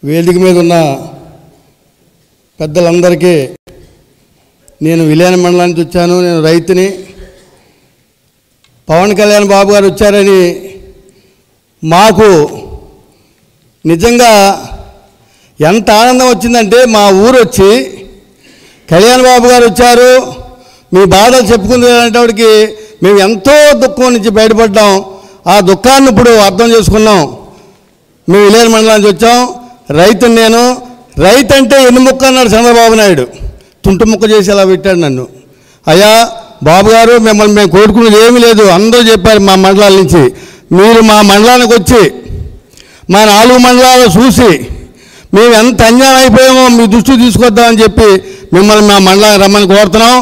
వేదిక మీద ఉన్న పెద్దలందరికీ నేను విలేన మండలం నుంచి వచ్చాను. నేను రైతుని. పవన్ కళ్యాణ్ బాబు గారు వచ్చారని మాకు నిజంగా ఎంత ఆనందం వచ్చిందంటే, మా ఊరు వచ్చి కళ్యాణ్ బాబు గారు వచ్చారు, మీ బాధలు చెప్పుకుంటున్నప్పటికీ మేము ఎంతో దుఃఖం నుంచి బయటపడ్డాం. ఆ దుఃఖాన్ని ఇప్పుడు అర్థం చేసుకున్నాం. మేము విలేన మండలం నుంచి వచ్చాం. రైతుని నేను. రైతు అంటే ఎన్నుముక్క అన్నాడు చంద్రబాబు నాయుడు. తుంటు ముక్క చేసి అలా పెట్టాడు నన్ను. అయ్యా బాబు గారు, మిమ్మల్ని మేము కోరుకునేది ఏమీ లేదు. అందరూ చెప్పారు మా మండలాల నుంచి, మీరు మా మండలానికి వచ్చి మా 4 మండలాలు చూసి మేము ఎంత అన్యాయం అయిపోయామో మీ దృష్టికి తీసుకొద్దామని చెప్పి మిమ్మల్ని మా మండలానికి రమ్మని కోరుతున్నాం.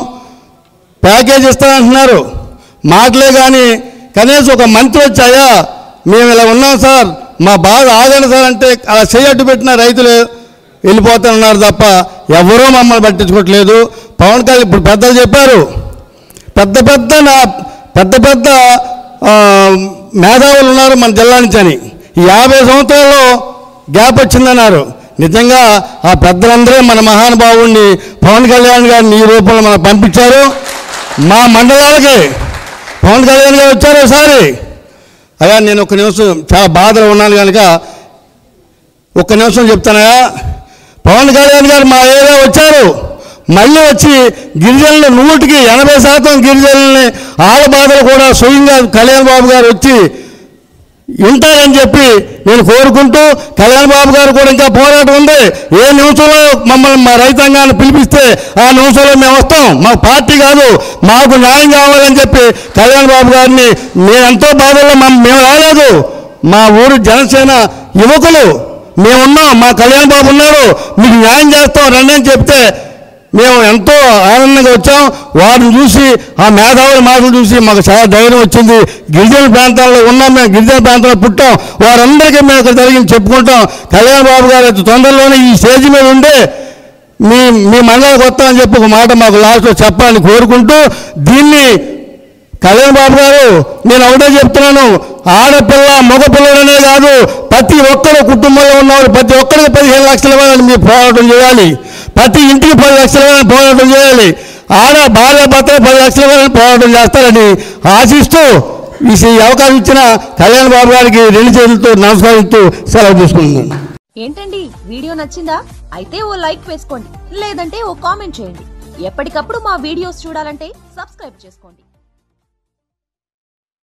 ప్యాకేజ్ ఇస్తానంటున్నారు, మాటలే కానీ కనీసం ఒక మంత్రి వచ్చాయా మేము ఇలా ఉన్నాం సార్, మా బాధ ఆగండి సార్ అంటే అలా చేయట్టు పెట్టిన రైతులు వెళ్ళిపోతున్నారు తప్ప ఎవరూ మమ్మల్ని పట్టించుకోవట్లేదు. పవన్ కళ్యాణ్ ఇప్పుడు పెద్దలు చెప్పారు, పెద్ద పెద్ద మేధావులు ఉన్నారు మన జిల్లా నుంచి అని. 50 సంవత్సరాల్లో గ్యాప్ వచ్చిందన్నారు. నిజంగా ఆ పెద్దలందరూ మన మహానుభావుడిని పవన్ కళ్యాణ్ గారిని ఈ రూపంలో మనకు పంపించారు. మా మండలాలకి పవన్ కళ్యాణ్ గారు వచ్చారు ఒకసారి. అయ్యా నేను ఒక నిమిషం చాలా బాధలో ఉన్నాను కనుక ఒక్క నిమిషం చెప్తానయ్యా. పవన్ కళ్యాణ్ గారు మా ఏరియా వచ్చారు, మళ్ళీ వచ్చి గిరిజనులు 100కి 80% గిరిజనుల్ని ఆళ్ళ బాధలు కూడా స్వయంగా కళ్యాణ్ బాబు గారు వచ్చి ఉంటారని చెప్పి నేను కోరుకుంటూ, కళ్యాణ్ బాబు గారు కూడా ఇంకా పోరాటం ఉంది. ఏ నిమిషంలో మమ్మల్ని మా రైతాంగాన్ని పిలిపిస్తే ఆ నిమిషంలో మేము వస్తాం. మాకు పార్టీ కాదు, మాకు న్యాయం కావాలని చెప్పి కళ్యాణ్ బాబు గారిని నేను ఎంతో బాధల్లో మేము రాలేదు. మా ఊరు జనసేన యువకులు మేమున్నాం, మా కళ్యాణ్ బాబు ఉన్నారు, మీకు న్యాయం చేస్తాం రండి అని చెప్తే మేము ఎంతో ఆనందంగా వచ్చాం. వారిని చూసి ఆ మేధావుల మాటలు చూసి మాకు చాలా ధైర్యం వచ్చింది. గిరిజన ప్రాంతాల్లో ఉన్నాం, మేము గిరిజన ప్రాంతాల్లో పుట్టాం, వారందరికీ మేము ఇక్కడ జరిగింది చెప్పుకుంటాం. కళ్యాణ్ బాబు గారు తొందరలోనే ఈ స్టేజ్ మీద ఉండే మీ మండలానికి వస్తామని చెప్పి ఒక మాట మాకు లాస్ట్లో చెప్పాలని కోరుకుంటూ, దీన్ని కళ్యాణ్ బాబు గారు నేను ఒకటే చెప్తున్నాను, ఆడపిల్ల మగపిల్లడనే కాదు, ప్రతి ఒక్కరు కుటుంబంలో ఉన్నవారు ప్రతి ఒక్కరికి 15 లక్షల ఇవ్వాలని మీరు పోరాటం చేయాలి. ప్రతి ఇంటికి 10 లక్షల ఇవ్వాలని పోరాటం చేయాలి. భార్య భర్త 10 లక్షల ఇవ్వాలని పోరాటం చేస్తారని ఆశిస్తూ ఈ అవకాశం ఇచ్చిన కళ్యాణ్ బాబు గారికి 2 చేతులతో నమస్కరిస్తూ సెలవు తీసుకుంటున్నాను. ఏంటండి వీడియో నచ్చిందా? అయితే ఓ లైక్ వేసుకోండి, లేదంటే ఓ కామెంట్ చేయండి. ఎప్పటికప్పుడు మా వీడియోస్ చూడాలంటే సబ్స్క్రైబ్ చేసుకోండి.